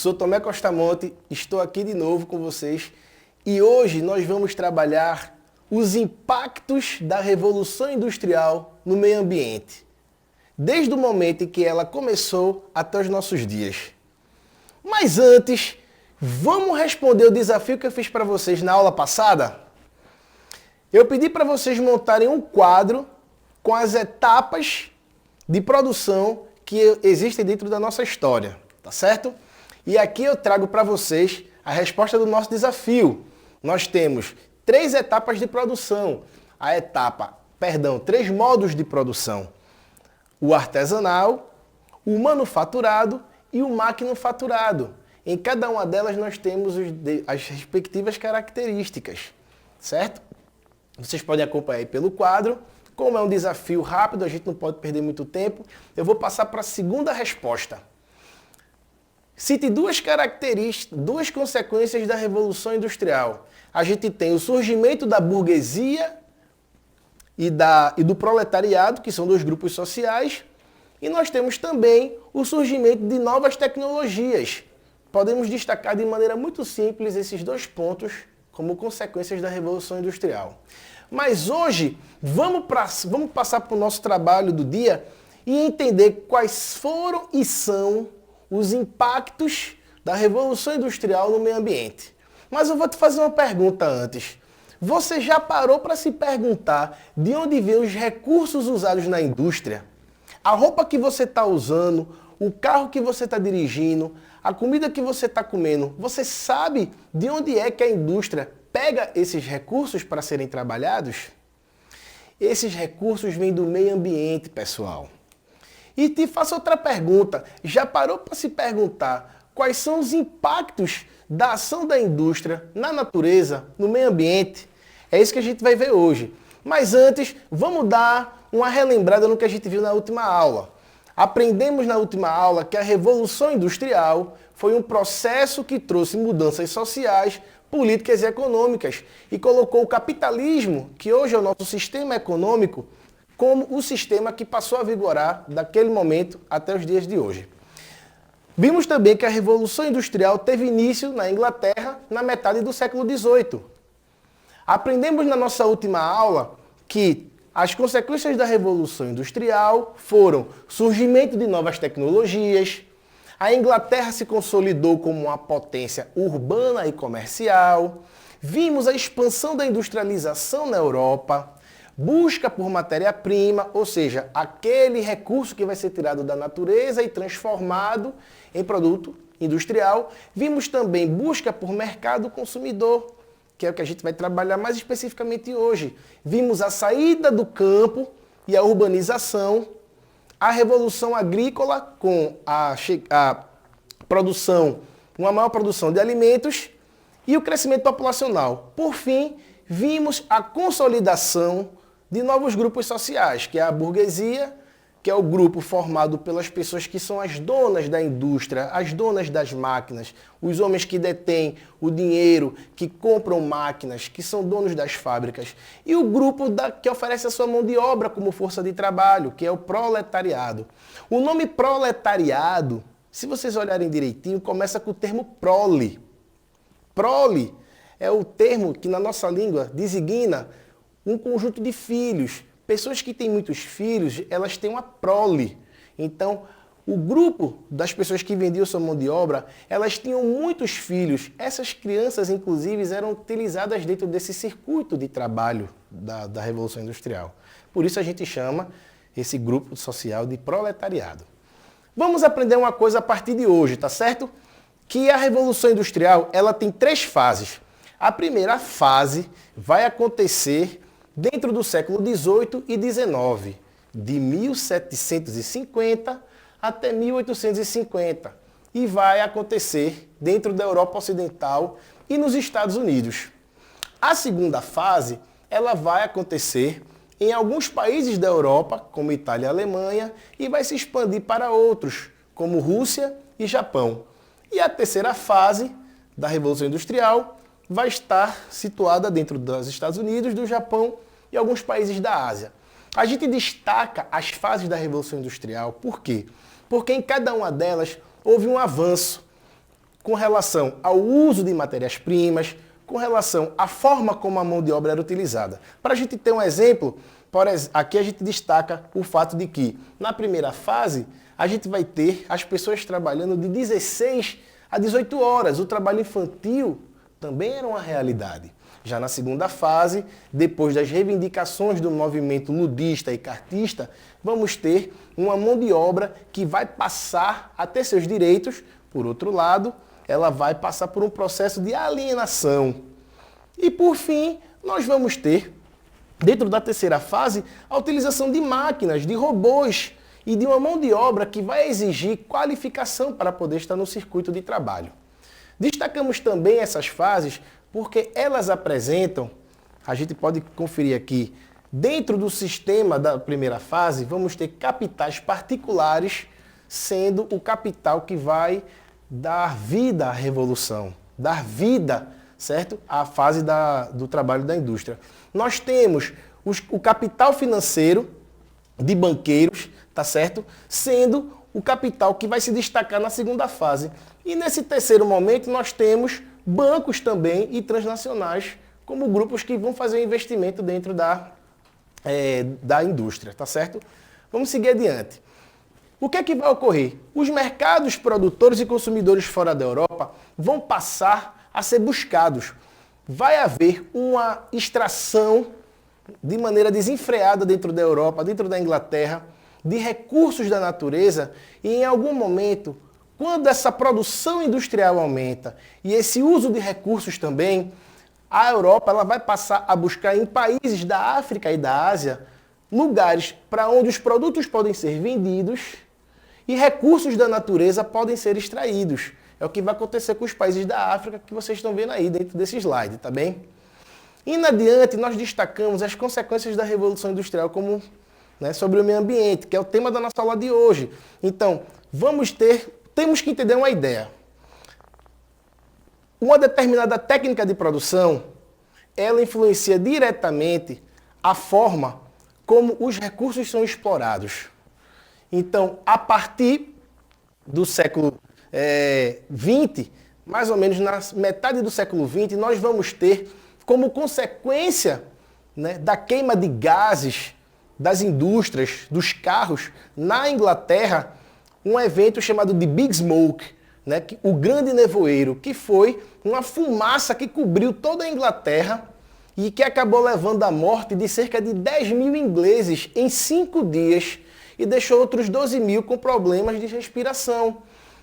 Sou Tomé Costa Monte, estou aqui de novo com vocês e hoje nós vamos trabalhar os impactos da Revolução Industrial no meio ambiente, desde o momento em que ela começou até os nossos dias. Mas antes, vamos responder o desafio que eu fiz para vocês na aula passada? Eu pedi para vocês montarem um quadro com as etapas de produção que existem dentro da nossa história, tá certo? E aqui eu trago para vocês a resposta do nosso desafio. Nós temos três etapas de produção. Três modos de produção. O artesanal, o manufaturado e o maquinofaturado. Em cada uma delas nós temos as respectivas características, certo? Vocês podem acompanhar aí pelo quadro. Como é um desafio rápido, a gente não pode perder muito tempo, eu vou passar para a segunda resposta. Cite duas características, duas consequências da Revolução Industrial. A gente tem o surgimento da burguesia e do proletariado, que são dois grupos sociais, e nós temos também o surgimento de novas tecnologias. Podemos destacar de maneira muito simples esses dois pontos como consequências da Revolução Industrial. Mas hoje, vamos passar para o nosso trabalho do dia e entender quais foram e são os impactos da Revolução Industrial no meio ambiente. Mas eu vou te fazer uma pergunta antes. Você já parou para se perguntar de onde vêm os recursos usados na indústria? A roupa que você está usando, o carro que você está dirigindo, a comida que você está comendo, você sabe de onde é que a indústria pega esses recursos para serem trabalhados? Esses recursos vêm do meio ambiente, pessoal. E te faço outra pergunta. Já parou para se perguntar quais são os impactos da ação da indústria na natureza, no meio ambiente? É isso que a gente vai ver hoje. Mas antes, vamos dar uma relembrada no que a gente viu na última aula. Aprendemos na última aula que a Revolução Industrial foi um processo que trouxe mudanças sociais, políticas e econômicas e colocou o capitalismo, que hoje é o nosso sistema econômico, como o sistema que passou a vigorar daquele momento até os dias de hoje. Vimos também que a Revolução Industrial teve início na Inglaterra na metade do século XVIII. Aprendemos na nossa última aula que as consequências da Revolução Industrial foram surgimento de novas tecnologias, a Inglaterra se consolidou como uma potência urbana e comercial, vimos a expansão da industrialização na Europa, busca por matéria-prima, ou seja, aquele recurso que vai ser tirado da natureza e transformado em produto industrial. Vimos também busca por mercado consumidor, que é o que a gente vai trabalhar mais especificamente hoje. Vimos a saída do campo e a urbanização, a revolução agrícola com a produção, uma maior produção de alimentos e o crescimento populacional. Por fim, vimos a consolidação de novos grupos sociais, que é a burguesia, que é o grupo formado pelas pessoas que são as donas da indústria, as donas das máquinas, os homens que detêm o dinheiro, que compram máquinas, que são donos das fábricas, e o grupo que oferece a sua mão de obra como força de trabalho, que é o proletariado. O nome proletariado, se vocês olharem direitinho, começa com o termo prole. Prole é o termo que na nossa língua designa um conjunto de filhos. Pessoas que têm muitos filhos, elas têm uma prole. Então, o grupo das pessoas que vendiam sua mão de obra, elas tinham muitos filhos. Essas crianças, inclusive, eram utilizadas dentro desse circuito de trabalho da Revolução Industrial. Por isso a gente chama esse grupo social de proletariado. Vamos aprender uma coisa a partir de hoje, tá certo? Que a Revolução Industrial, ela tem três fases. A primeira fase vai acontecer dentro do século XVIII e XIX, de 1750 até 1850, e vai acontecer dentro da Europa Ocidental e nos Estados Unidos. A segunda fase, ela vai acontecer em alguns países da Europa, como Itália e Alemanha, e vai se expandir para outros, como Rússia e Japão. E a terceira fase da Revolução Industrial vai estar situada dentro dos Estados Unidos, do Japão e alguns países da Ásia. A gente destaca as fases da Revolução Industrial, por quê? Porque em cada uma delas houve um avanço. com relação ao uso de matérias-primas, com relação à forma como a mão de obra era utilizada. Para a gente ter um exemplo, aqui a gente destaca o fato de que, na primeira fase, a gente vai ter as pessoas trabalhando de 16 a 18 horas. O trabalho infantil também era uma realidade. Já na segunda fase, depois das reivindicações do movimento ludista e cartista, vamos ter uma mão de obra que vai passar a ter seus direitos. Por outro lado, ela vai passar por um processo de alienação. E por fim, nós vamos ter, dentro da terceira fase, a utilização de máquinas, de robôs e de uma mão de obra que vai exigir qualificação para poder estar no circuito de trabalho. Destacamos também essas fases porque elas apresentam, a gente pode conferir aqui, dentro do sistema da primeira fase, vamos ter capitais particulares sendo o capital que vai dar vida à revolução, dar vida, certo? À fase do trabalho da indústria. Nós temos o capital financeiro de banqueiros, tá certo? Sendo o capital que vai se destacar na segunda fase. E nesse terceiro momento nós temos bancos também e transnacionais como grupos que vão fazer investimento dentro da indústria, tá certo? Vamos seguir adiante. O que é que vai ocorrer? Os mercados produtores e consumidores fora da Europa vão passar a ser buscados. Vai haver uma extração de maneira desenfreada dentro da Europa, dentro da Inglaterra, de recursos da natureza e em algum momento, quando essa produção industrial aumenta e esse uso de recursos também, a Europa ela vai passar a buscar em países da África e da Ásia lugares para onde os produtos podem ser vendidos e recursos da natureza podem ser extraídos. É o que vai acontecer com os países da África que vocês estão vendo aí dentro desse slide, tá bem? Indo adiante, nós destacamos as consequências da Revolução Industrial como, sobre o meio ambiente, que é o tema da nossa aula de hoje. Então, temos que entender uma ideia. Uma determinada técnica de produção, ela influencia diretamente a forma como os recursos são explorados. Então, a partir do século XX, mais ou menos na metade do século XX, nós vamos ter como consequência da queima de gases das indústrias, dos carros, na Inglaterra, um evento chamado de Big Smoke, o Grande Nevoeiro, que foi uma fumaça que cobriu toda a Inglaterra e que acabou levando à morte de cerca de 10 mil ingleses em 5 dias e deixou outros 12 mil com problemas de respiração.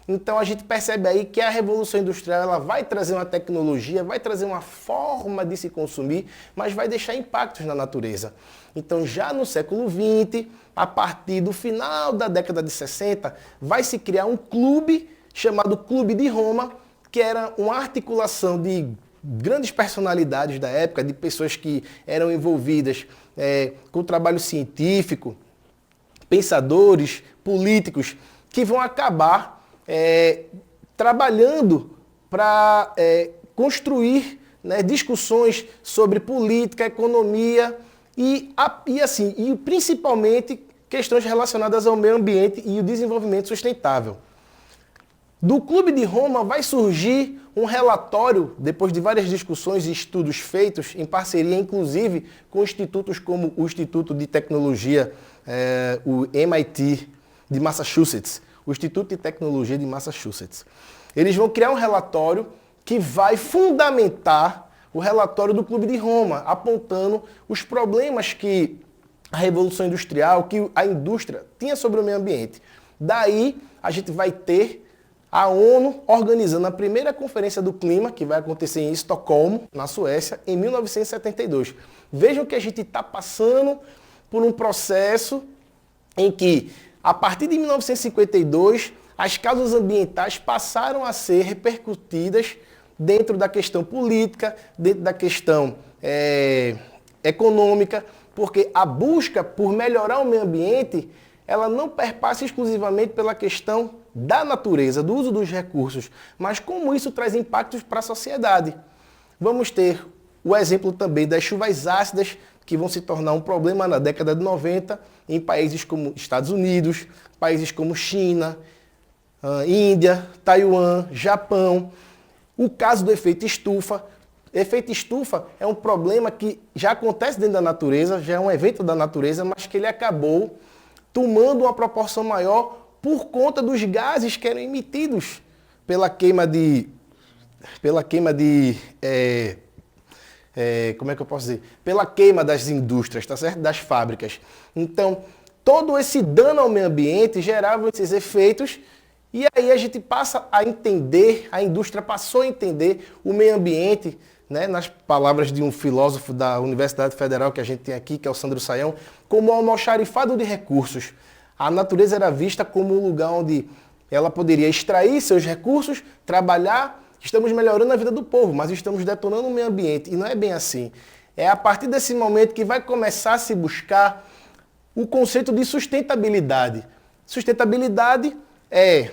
Então a gente percebe aí que a Revolução Industrial ela vai trazer uma tecnologia, vai trazer uma forma de se consumir, mas vai deixar impactos na natureza. Então já no século XX, a partir do final da década de 60, vai se criar um clube chamado Clube de Roma, que era uma articulação de grandes personalidades da época, de pessoas que eram envolvidas com trabalho científico, pensadores, políticos, que vão acabar trabalhando para construir discussões sobre política, economia e principalmente questões relacionadas ao meio ambiente e o desenvolvimento sustentável. Do Clube de Roma vai surgir um relatório, depois de várias discussões e estudos feitos, em parceria inclusive com institutos como o Instituto de Tecnologia, o MIT de Massachusetts, o Instituto de Tecnologia de Massachusetts. Eles vão criar um relatório que vai fundamentar o relatório do Clube de Roma, apontando os problemas que a Revolução Industrial, que a indústria tinha sobre o meio ambiente. Daí a gente vai ter a ONU organizando a primeira Conferência do Clima, que vai acontecer em Estocolmo, na Suécia, em 1972. Vejam que a gente está passando por um processo em que, a partir de 1952, as causas ambientais passaram a ser repercutidas dentro da questão política, dentro da questão econômica, porque a busca por melhorar o meio ambiente, ela não perpassa exclusivamente pela questão da natureza, do uso dos recursos, mas como isso traz impactos para a sociedade. Vamos ter o exemplo também das chuvas ácidas, que vão se tornar um problema na década de 90 em países como Estados Unidos, países como China, Índia, Taiwan, Japão. O caso do efeito estufa. Efeito estufa é um problema que já acontece dentro da natureza, já é um evento da natureza, mas que ele acabou tomando uma proporção maior por conta dos gases que eram emitidos pela queima de como é que eu posso dizer? Pela queima das indústrias, tá certo? Das fábricas. Então, todo esse dano ao meio ambiente gerava esses efeitos e aí a gente passa a entender, a indústria passou a entender o meio ambiente, né, nas palavras de um filósofo da Universidade Federal que a gente tem aqui, que é o Sandro Sayão, como o almoxarifado de recursos. A natureza era vista como um lugar onde ela poderia extrair seus recursos, trabalhar. Estamos melhorando a vida do povo, mas estamos detonando o meio ambiente. E não é bem assim. É a partir desse momento que vai começar a se buscar o conceito de sustentabilidade. Sustentabilidade é,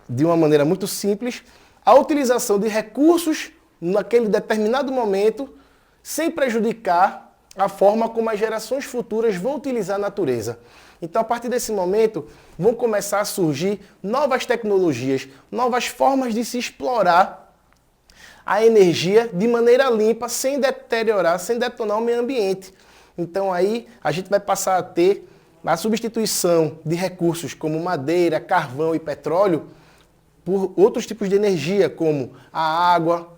de uma maneira muito simples, a utilização de recursos naquele determinado momento, sem prejudicar a forma como as gerações futuras vão utilizar a natureza. Então, a partir desse momento, vão começar a surgir novas tecnologias, novas formas de se explorar a energia de maneira limpa, sem deteriorar, sem detonar o meio ambiente. Então aí a gente vai passar a ter a substituição de recursos como madeira, carvão e petróleo por outros tipos de energia, como a água,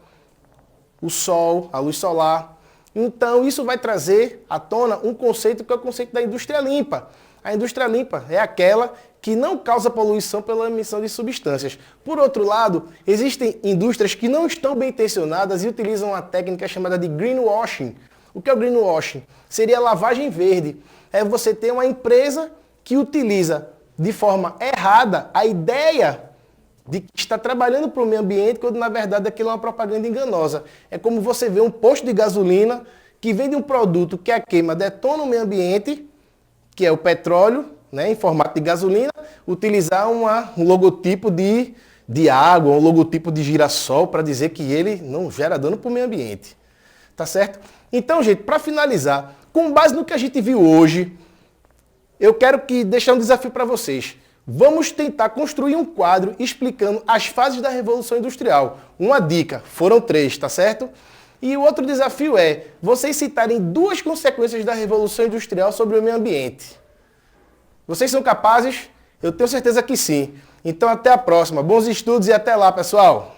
o sol, a luz solar. Então isso vai trazer à tona um conceito que é o conceito da indústria limpa. A indústria limpa é aquela que não causa poluição pela emissão de substâncias. Por outro lado, existem indústrias que não estão bem intencionadas e utilizam uma técnica chamada de greenwashing. O que é o greenwashing? Seria a lavagem verde. É você ter uma empresa que utiliza de forma errada a ideia de que está trabalhando para o meio ambiente, quando na verdade aquilo é uma propaganda enganosa. É como você vê um posto de gasolina que vende um produto que a queima detona o meio ambiente, que é o petróleo, né, em formato de gasolina, utilizar um logotipo de água, um logotipo de girassol para dizer que ele não gera dano para o meio ambiente. Tá certo? Então, gente, para finalizar, com base no que a gente viu hoje, eu quero deixar um desafio para vocês. Vamos tentar construir um quadro explicando as fases da Revolução Industrial. Uma dica, foram 3, tá certo? E o outro desafio é vocês citarem 2 consequências da Revolução Industrial sobre o meio ambiente. Vocês são capazes? Eu tenho certeza que sim. Então até a próxima. Bons estudos e até lá, pessoal!